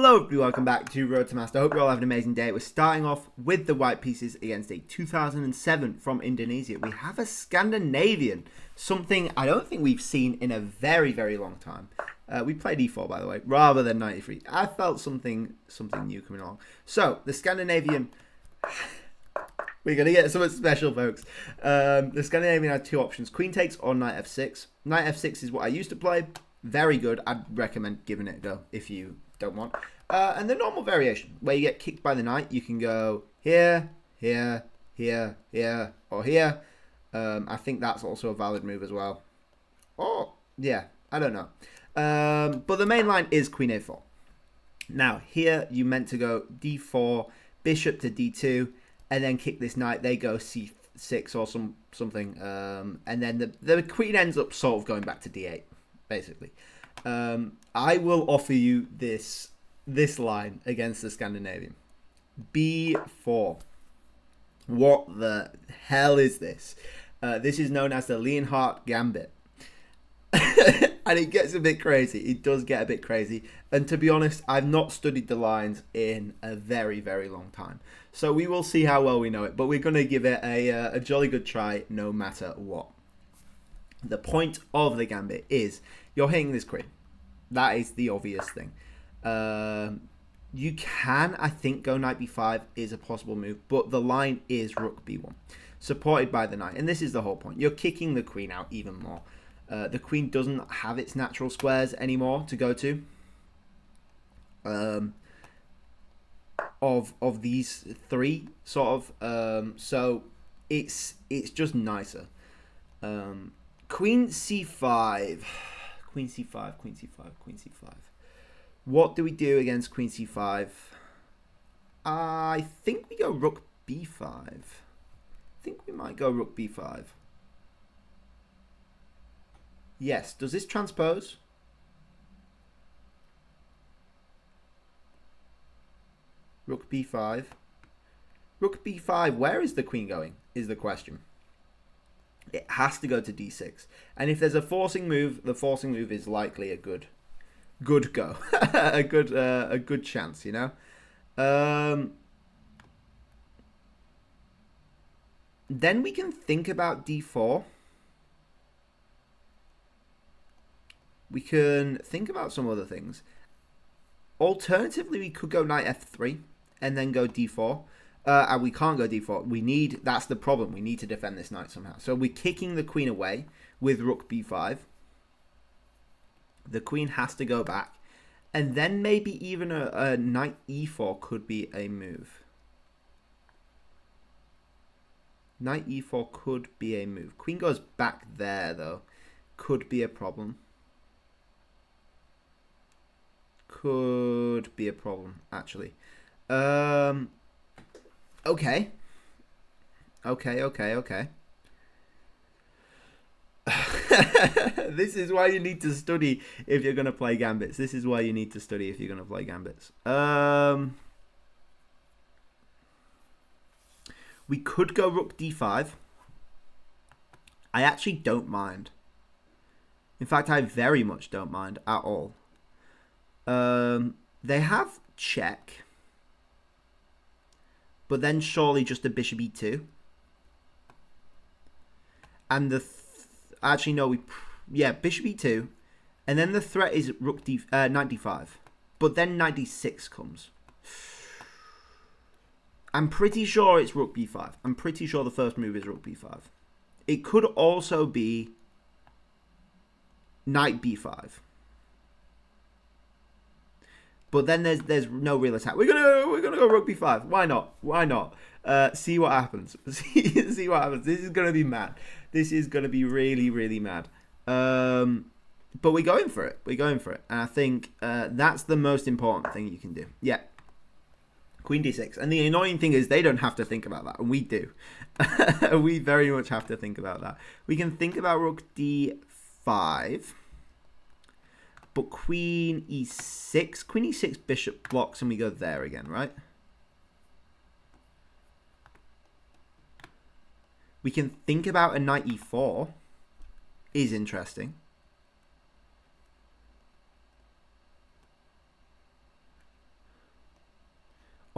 Hello everybody, welcome back to Road to Master. I hope you all have an amazing day. We're starting off with the white pieces against a 2007 from Indonesia. We have a Scandinavian, something I don't think we've seen in a very, very long time. We played E4, by the way, rather than 93. I felt something new coming along. So, the Scandinavian... We're going to get something special, folks. The Scandinavian had two options, queen takes or knight f6. Knight f6 is what I used to play. Very good. I'd recommend giving it a go if you don't want. And the normal variation, where you get kicked by the knight, you can go here, here, here, here, or here. I think that's also a valid move as well. Oh, yeah, I don't know. But the main line is queen a4. Now, here you meant to go d4, bishop to d2, and then kick this knight. They go c6 or something. And then the queen ends up sort of going back to d8, basically. I will offer you this line against the Scandinavian. b4. What the hell is this? This is known as the Leonhardt gambit. And it gets a bit crazy. It does get a bit crazy. And to be honest, I've not studied the lines in a very, very long time. So we will see how well we know it. But we're going to give it a jolly good try no matter what. The point of the gambit is you're hitting this queen. That is the obvious thing. You can, I think, go knight b5 is a possible move. But the line is rook b1. Supported by the knight. And this is the whole point. You're kicking the queen out even more. The queen doesn't have its natural squares anymore to go to. Of these three, sort of. So it's just nicer. Queen c5. Queen c5, queen c5, queen c5. What do we do against queen c5? I think we go rook b5. I think we might go rook b5. Yes. Does this transpose? Rook b5. Rook b5. Where is the queen going? Is the question. It has to go to d6. And if there's a forcing move, the forcing move is likely a good go. a good chance, you know? Then we can think about d4. We can think about some other things. Alternatively, we could go knight f3 and then go d4. And we can't go d4. That's the problem. We need to defend this knight somehow. So we're kicking the queen away with rook b5. The queen has to go back. And then maybe even a knight e4 could be a move. Knight e4 could be a move. Queen goes back there, though. Could be a problem. Could be a problem, actually. Okay. This is why you need to study if you're going to play gambits. This is why you need to study if you're going to play gambits. We could go rook d5. I actually don't mind. In fact, I very much don't mind at all. They have check. But then surely just a bishop e2. And actually no, bishop e2. And then the threat is rook knight d5. But then knight d6 comes. I'm pretty sure it's rook b5. I'm pretty sure the first move is rook b5. It could also be knight b5. But then there's no real attack. We're gonna go rook b5. Why not? Why not? See what happens. See what happens. This is gonna be mad. This is gonna be really, really mad. But we're going for it. We're going for it. And I think that's the most important thing you can do. Yeah. Queen d6. And the annoying thing is they don't have to think about that. And we do. We very much have to think about that. We can think about rook d5. But queen e6 bishop blocks and we go there again, right? We can think about a knight e4. Is interesting.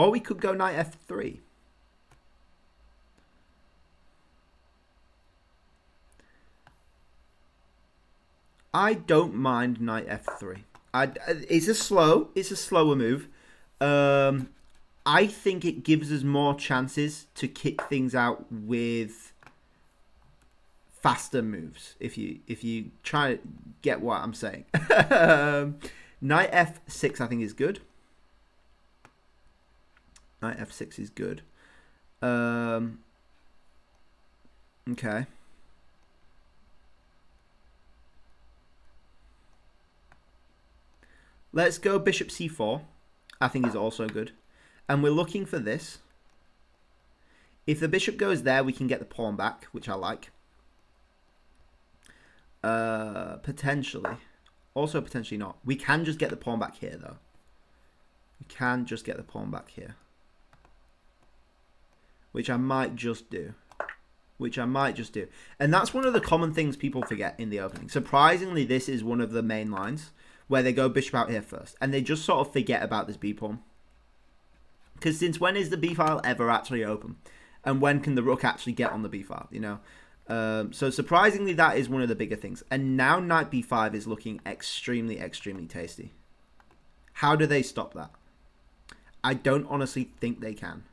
Or we could go knight f3. I don't mind knight f3. It's a slower move. I think it gives us more chances to kick things out with faster moves. If you try to get what I'm saying. Knight f6 I think is good. Knight f6 is good. Okay. Let's go bishop c4. I think is also good. And we're looking for this. If the bishop goes there, we can get the pawn back, which I like. Potentially. Also potentially not. We can just get the pawn back here, though. We can just get the pawn back here. Which I might just do. And that's one of the common things people forget in the opening. Surprisingly, this is one of the main lines where they go bishop out here first. And they just sort of forget about this b pawn. Because since when is the b file ever actually open? And when can the rook actually get on the b file, you know? So surprisingly, that is one of the bigger things. And now knight b5 is looking extremely, extremely tasty. How do they stop that? I don't honestly think they can.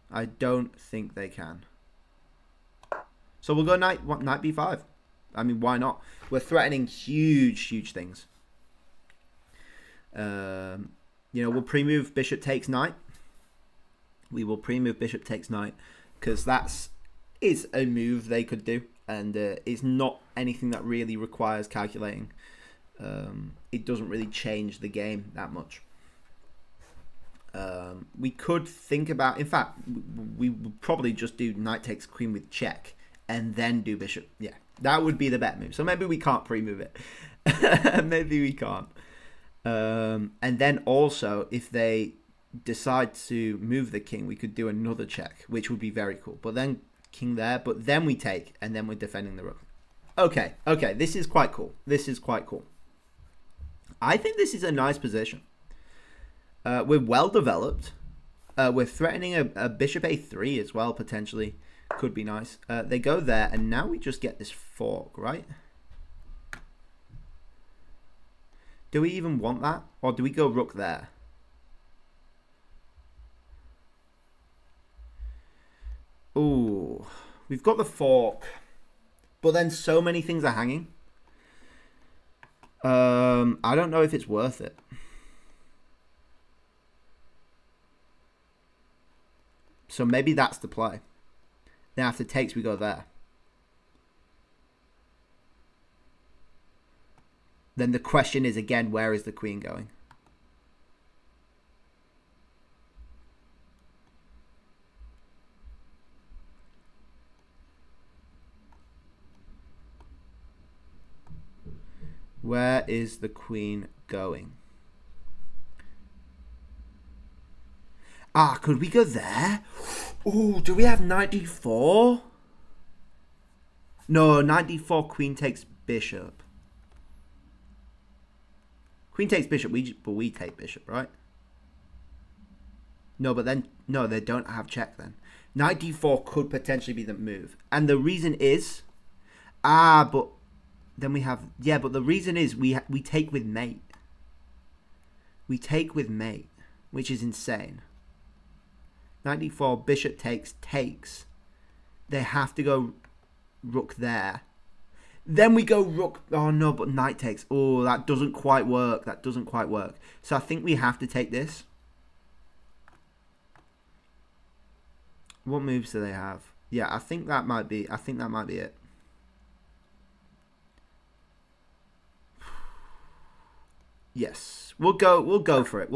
I don't think they can. So we'll go knight b5. I mean, why not? We're threatening huge, huge things. You know, we'll pre-move bishop takes knight. We will pre-move bishop takes knight because is a move they could do, and it's not anything that really requires calculating. It doesn't really change the game that much. We could think about, in fact, we would probably just do knight takes queen with check and then do bishop. Yeah, that would be the bet move. So maybe we can't pre-move it. Maybe we can't. And then also, if they decide to move the king, we could do another check, which would be very cool. But then king there, but then we take, and then we're defending the rook. Okay, this is quite cool. I think this is a nice position. We're well developed. We're threatening a bishop a3 as well, potentially. Could be nice. They go there, and now we just get this fork, right? Do we even want that? Or do we go rook there? Ooh, we've got the fork. But then so many things are hanging. I don't know if it's worth it. So maybe that's the play. Then after takes, we go there. Then the question is again, where is the queen going? Where is the queen going? Ah, could we go there? Oh, do we have knight d4? No, knight d4, queen takes bishop. Queen takes bishop, but we take bishop, right? No, but then, no, they don't have check then. Knight d4 could potentially be the move. And the reason is, but then we have, yeah, but the reason is we take with mate. We take with mate, which is insane. Knight d4, bishop takes. They have to go rook there. Then we go rook. Oh no, but knight takes. Oh, that doesn't quite work. So I think we have to take this. What moves do they have? Yeah, I think that might be it. Yes, we'll go for it.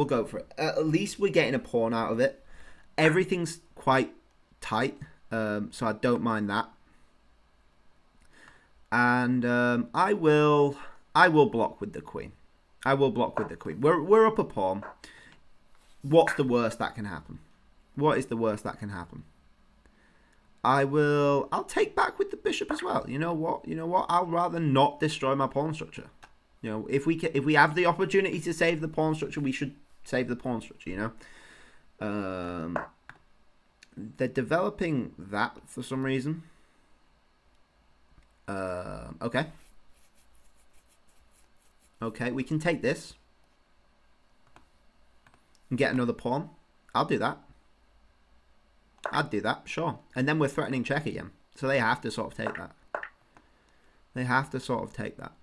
At least we're getting a pawn out of it. Everything's quite tight, so I don't mind that. And I will block with the queen. We're up a pawn. What's the worst that can happen? What is the worst that can happen? I'll take back with the bishop as well. You know what? I'll rather not destroy my pawn structure. You know, if we have the opportunity to save the pawn structure, we should Save the pawn structure, you know? They're developing that for some reason. Okay. Okay, we can take this. And get another pawn. I'll do that. I'd do that, sure. And then we're threatening check again. So they have to sort of take that. They have to sort of take that.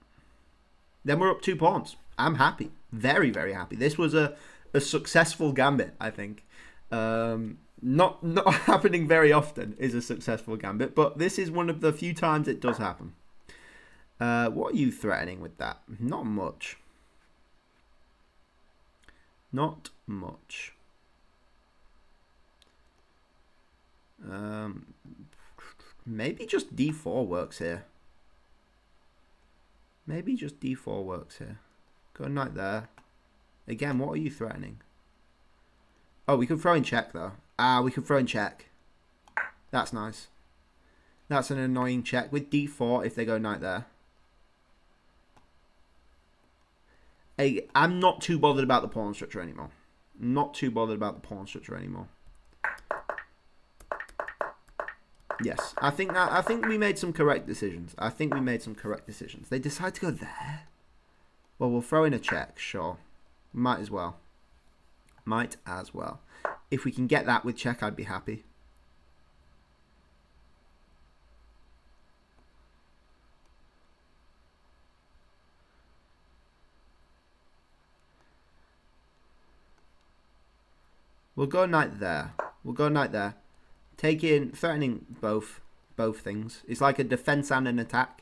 Then we're up 2 pawns. I'm happy. Very, very happy. This was a successful gambit, I think. Not happening very often is a successful gambit, but this is one of the few times it does happen. What are you threatening with that? Not much. Not much. Maybe just d4 works here. Maybe just d4 works here. Go knight there. Again, what are you threatening? Oh, we could throw in check, though. We could throw in check. That's nice. That's an annoying check. With d4, if they go knight there. I'm not too bothered about the pawn structure anymore. Not too bothered about the pawn structure anymore. Yes, I think we made some correct decisions. I think we made some correct decisions. They decide to go there. Well, we'll throw in a check, sure. Might as well. Might as well. If we can get that with check, I'd be happy. We'll go knight there. We'll go knight there. Threatening both things. It's like a defense and an attack.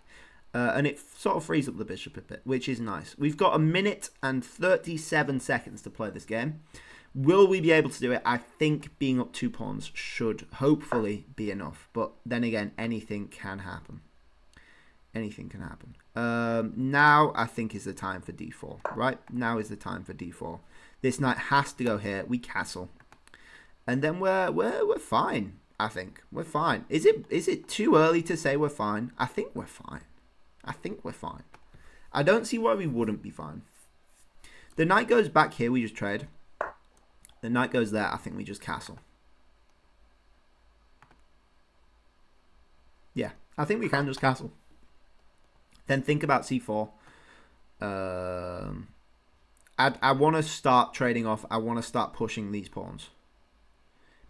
And it sort of frees up the bishop a bit, which is nice. We've got 1 minute and 37 seconds to play this game. Will we be able to do it? I think being up 2 pawns should hopefully be enough. But then again, anything can happen. Anything can happen. Now I think is the time for d4, right? Now is the time for d4. This knight has to go here. We castle. And then we're fine. I think we're fine. Is it too early to say we're fine? I think we're fine. I think we're fine. I don't see why we wouldn't be fine. The knight goes back here. We just trade. The knight goes there. I think we just castle. Yeah, I think we can just castle. Then think about c4. I want to start trading off. I want to start pushing these pawns.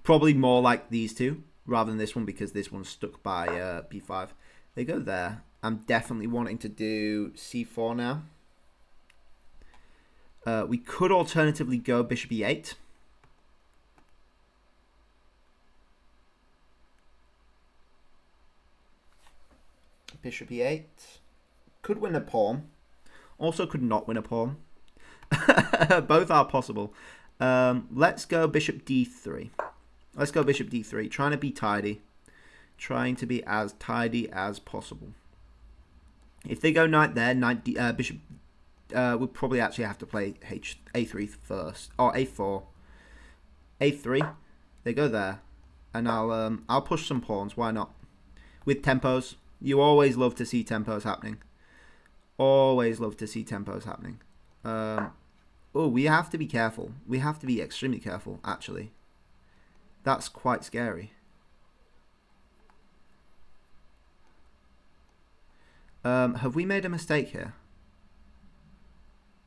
Probably more like these two rather than this one because this one's stuck by b5. They go there. I'm definitely wanting to do c4 now. We could alternatively go bishop e8. Bishop e8. Could win a pawn. Also could not win a pawn. Both are possible. Let's go bishop d3. Let's go bishop d3. Trying to be tidy. Trying to be as tidy as possible. If they go knight there, bishop... we'll probably actually have to play a3 first. Or a4. a3. They go there. And I'll push some pawns. Why not? With tempos. You always love to see tempos happening. Always love to see tempos happening. Oh, we have to be careful. We have to be extremely careful, actually. That's quite scary. Have we made a mistake here?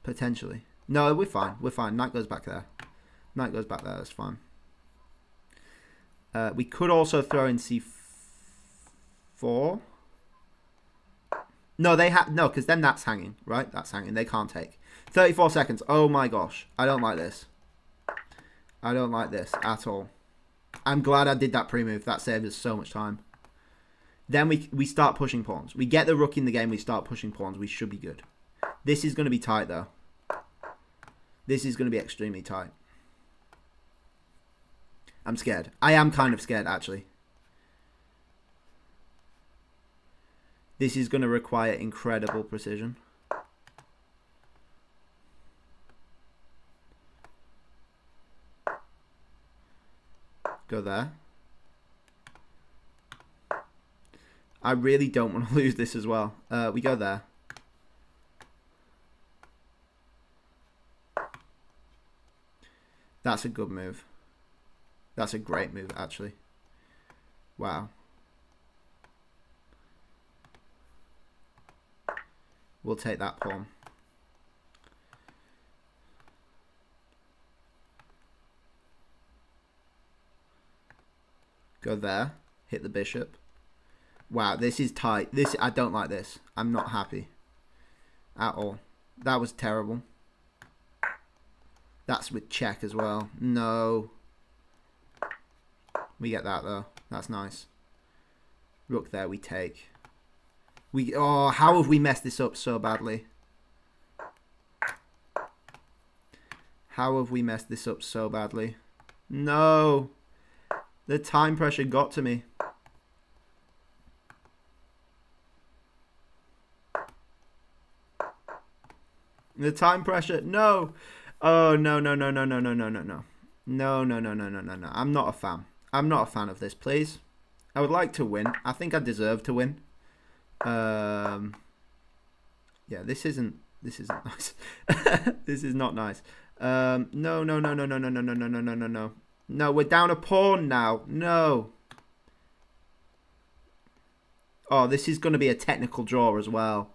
Potentially. No, we're fine. We're fine. Knight goes back there. Knight goes back there. That's fine. We could also throw in c4. No, they have no, because then that's hanging, right? That's hanging. They can't take. 34 seconds. Oh my gosh. I don't like this. I don't like this at all. I'm glad I did that pre-move. That saved us so much time. Then we start pushing pawns. We get the rook in the game. We start pushing pawns. We should be good. This is going to be tight, though. This is going to be extremely tight. I'm scared. I am kind of scared, actually. This is going to require incredible precision. Go there. I really don't want to lose this as well. We go there. That's a good move. That's a great move, actually. Wow. We'll take that pawn. Go there. Hit the bishop. Wow, this is tight. I don't like this. I'm not happy. At all. That was terrible. That's with check as well. No. We get that though. That's nice. Rook there, we take. Oh, how have we messed this up so badly? How have we messed this up so badly? No. The time pressure got to me. The time pressure. No. Oh, no, no, no, no, no, no, no, no, no. No, no, no, no, no, no, no. I'm not a fan. I'm not a fan of this, please. I would like to win. I think I deserve to win. Yeah, this isn't nice. This is not nice. No, no, no, no, no, no, no, no, no, no, no, no, no. No, we're down a pawn now. No. Oh, this is going to be a technical draw as well.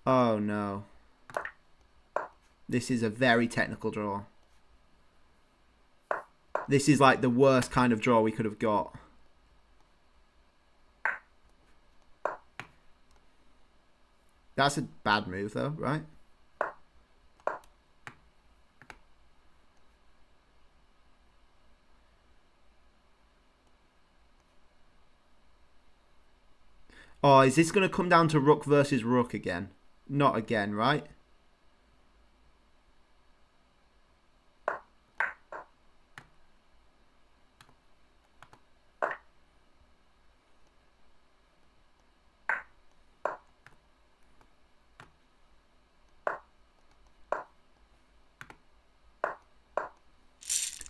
Oh, no. This is a very technical draw. This is like the worst kind of draw we could have got. That's a bad move, though, right? Oh, is this going to come down to rook versus rook again? Not again, right?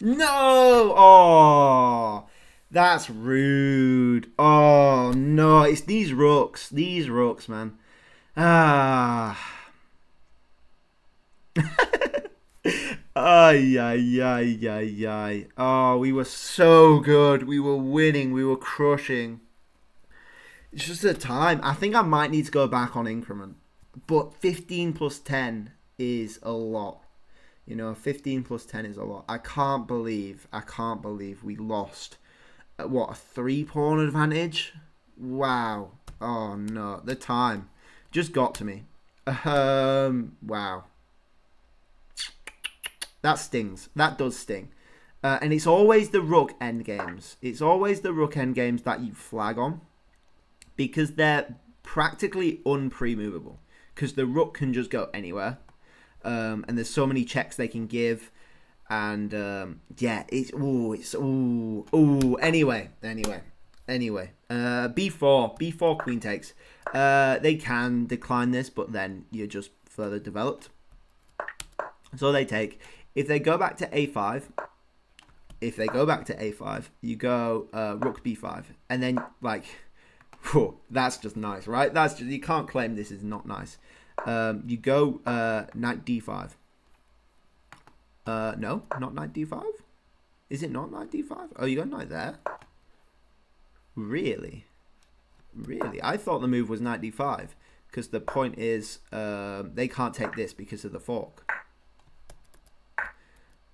No! Oh, that's rude. Oh, no. It's these rooks. These rooks, man. Ah. Ay, ay, ay, ay, ay. Oh, we were so good. We were winning. We were crushing. It's just the time. I think I might need to go back on increment. But 15 plus 10 is a lot. You know, 15 plus 10 is a lot. I can't believe we lost, what, a 3-pawn advantage? Wow. Oh, no. The time just got to me. Wow. That stings. That does sting. And it's always the rook endgames. It's always the rook endgames that you flag on. Because they're practically unpremovable. Because the rook can just go anywhere. And there's so many checks they can give, and yeah, anyway, b4 queen takes. They can decline this, but then you're just further developed. So they take. If they go back to a5, you go rook b5, and then like, whew, that's just nice, right? That's just, you can't claim this is not nice. You go knight d5. No, not knight d5. Is it not knight d5? Oh, you got knight there. Really? I thought the move was knight d5 because the point is they can't take this because of the fork.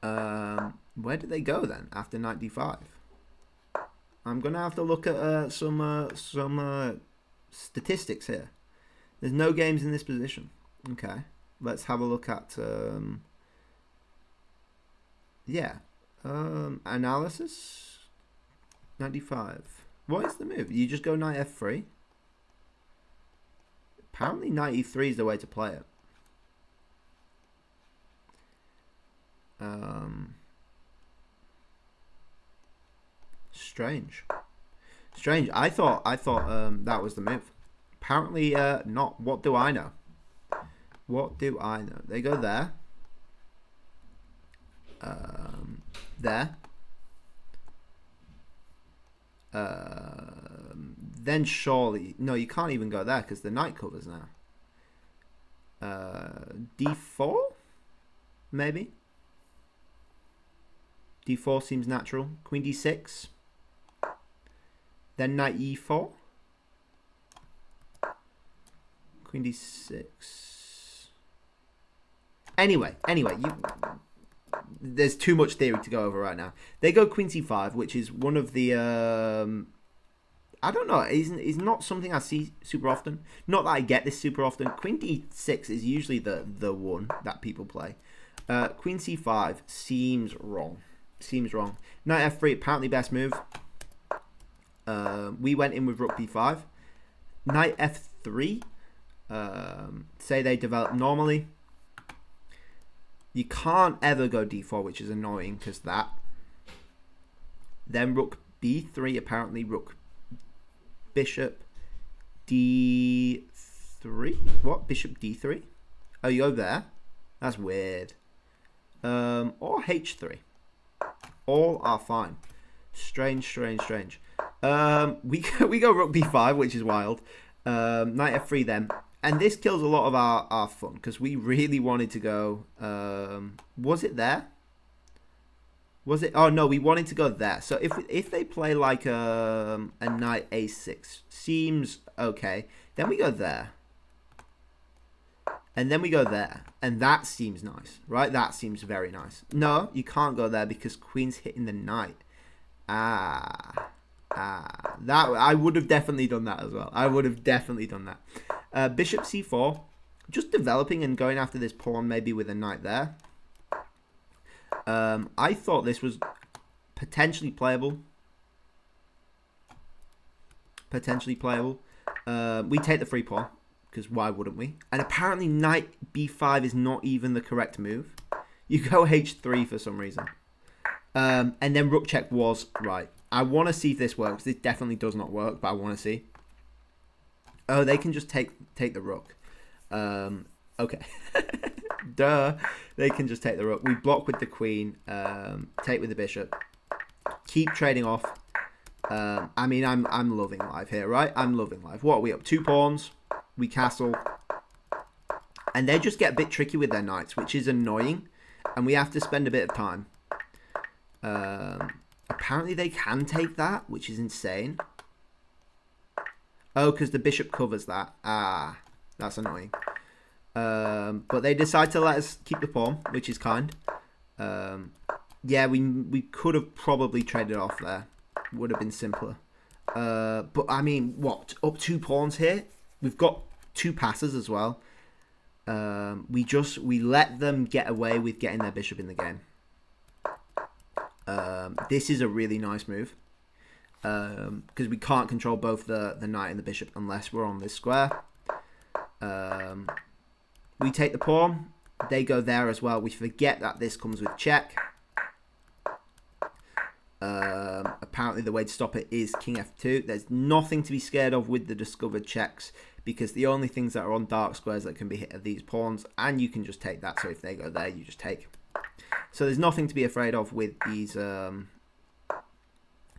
Where did they go then after knight d5? I'm gonna have to look at some statistics here. There's no games in this position. Okay, let's have a look at analysis. 95. What is the move? You just go knight f3. Apparently knight e3 is the way to play it. Strange. I thought that was the move. Apparently not. What do I know? They go there. There. Then surely... No, you can't even go there because the knight covers now. D4? Maybe? D4 seems natural. Queen D6. Then knight E4. Queen D6. Anyway, there's too much theory to go over right now. They go Queen C5, which is one of the I don't know. It's not something I see super often. Not that I get this super often. Queen D6 is usually the one that people play. Queen C5 seems wrong. Knight F3, apparently best move. We went in with Rook B5. Knight F3. Say they develop normally. You can't ever go D4, which is annoying because that. Then Rook B3, apparently Rook Bishop D3. What? Bishop D3? Oh, you go there? That's weird. Or H3. All are fine. Strange. We go Rook B5, which is wild. Knight F3 then. And this kills a lot of our fun because we really wanted to go. Was it there? Was it? Oh no, we wanted to go there. So if they play like a knight A6, seems okay. Then we go there, and then we go there, and that seems nice, right? That seems very nice. No, you can't go there because queen's hitting the knight. That I would have definitely done that as well. I would have definitely done that. Bishop C4, just developing and going after this pawn maybe with a knight there. I thought this was potentially playable. We take the free pawn because why wouldn't we? And apparently knight B5 is not even the correct move. You go H3 for some reason. And then rook check was right. I want to see if this works. This definitely does not work, but I want to see. Oh, they can just take the rook. Okay. Duh. They can just take the rook. We block with the queen. Take with the bishop. Keep trading off. I mean, I'm loving life here, right? I'm loving life. What are we up? 2 pawns. We castle. And they just get a bit tricky with their knights, which is annoying. And we have to spend a bit of time. Apparently they can take that, which is insane. Oh, because the bishop covers that. Ah, that's annoying. But they decide to let us keep the pawn, which is kind. Yeah, we could have probably traded off there. Would have been simpler. But I mean, what? Up 2 pawns here? We've got 2 passes as well. We let them get away with getting their bishop in the game. This is a really nice move. Because we can't control both the knight and the bishop unless we're on this square. We take the pawn. They go there as well. We forget that this comes with check. Apparently the way to stop it is king f2. There's nothing to be scared of with the discovered checks because the only things that are on dark squares that can be hit are these pawns, and you can just take that. So if they go there, you just take. So there's nothing to be afraid of with these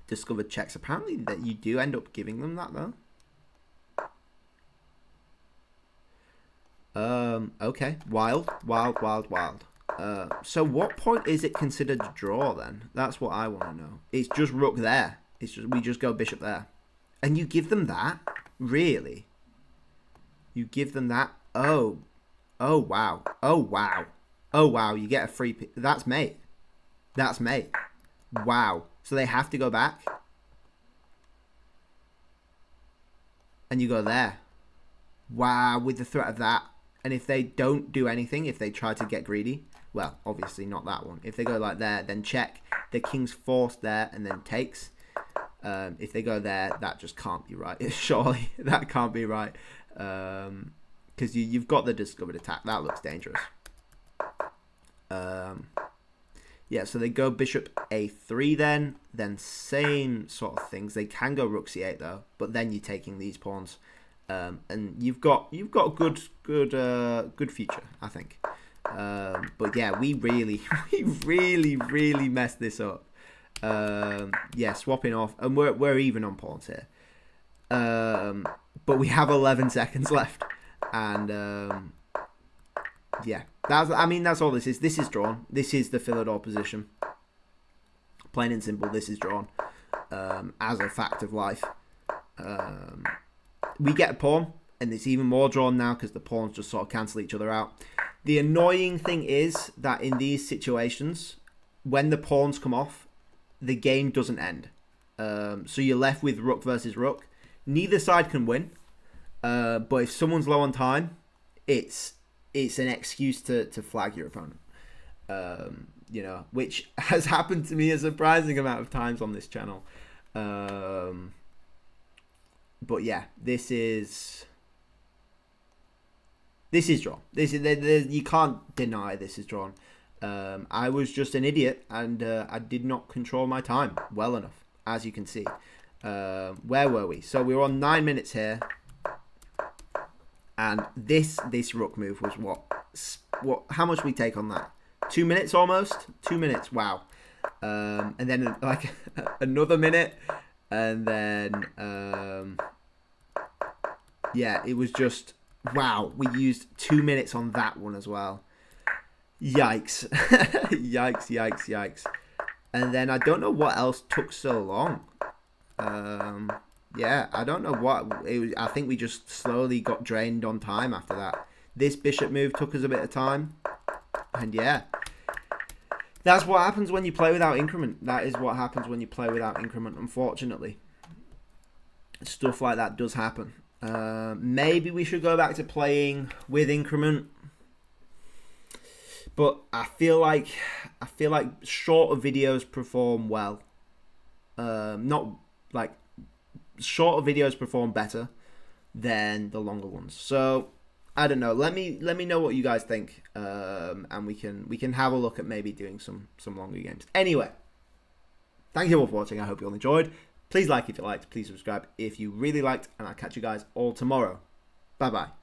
discovered checks. Apparently that you do end up giving them that though. Okay, wild. So what point is it considered a draw then? That's what I want to know. It's just rook there. We just go bishop there. And you give them that? Really? You give them that? Oh wow. You get a free pick. That's mate. Wow. So they have to go back. And you go there. Wow, with the threat of that. And if they don't do anything, if they try to get greedy, well, obviously not that one. If they go like there, then check. The king's forced there and then takes. If they go there, that just can't be right. Surely, that can't be right. Because you've got the discovered attack. That looks dangerous. Yeah, so they go bishop a3 then same sort of things. They can go rook c8 though, but then you're taking these pawns, and you've got a good future, I think. But yeah, we really messed this up. Yeah, swapping off, and we're even on pawns here. But we have 11 seconds left, and yeah, that's all this is. This is drawn. This is the Philidor position. Plain and simple, this is drawn as a fact of life. We get a pawn, and it's even more drawn now because the pawns just sort of cancel each other out. The annoying thing is that in these situations, when the pawns come off, the game doesn't end. So you're left with rook versus rook. Neither side can win, but if someone's low on time, it's an excuse to flag your opponent. You know, which has happened to me a surprising amount of times on this channel. But yeah, this is drawn. You can't deny this is drawn. I was just an idiot, and I did not control my time well enough, as you can see. Where were we? So we were on 9 minutes here, and this rook move was what? How much we take on that? 2 minutes almost. 2 minutes. Wow. And then like another minute, and then yeah, it was just wow. We used 2 minutes on that one as well. Yikes. Yikes. And then I don't know what else took so long. Yeah, I don't know what it was. I think we just slowly got drained on time after that. This bishop move took us a bit of time. And yeah, that's what happens when you play without increment. That is what happens when you play without increment, unfortunately. Stuff like that does happen. Maybe we should go back to playing with increment. But I feel like shorter videos perform well. Not like shorter videos perform better than the longer ones. So I don't know. Let me know what you guys think, and we can have a look at maybe doing some longer games. Anyway, thank you all for watching. I hope you all enjoyed. Please like if you liked. Please subscribe if you really liked, and I'll catch you guys all tomorrow. Bye bye.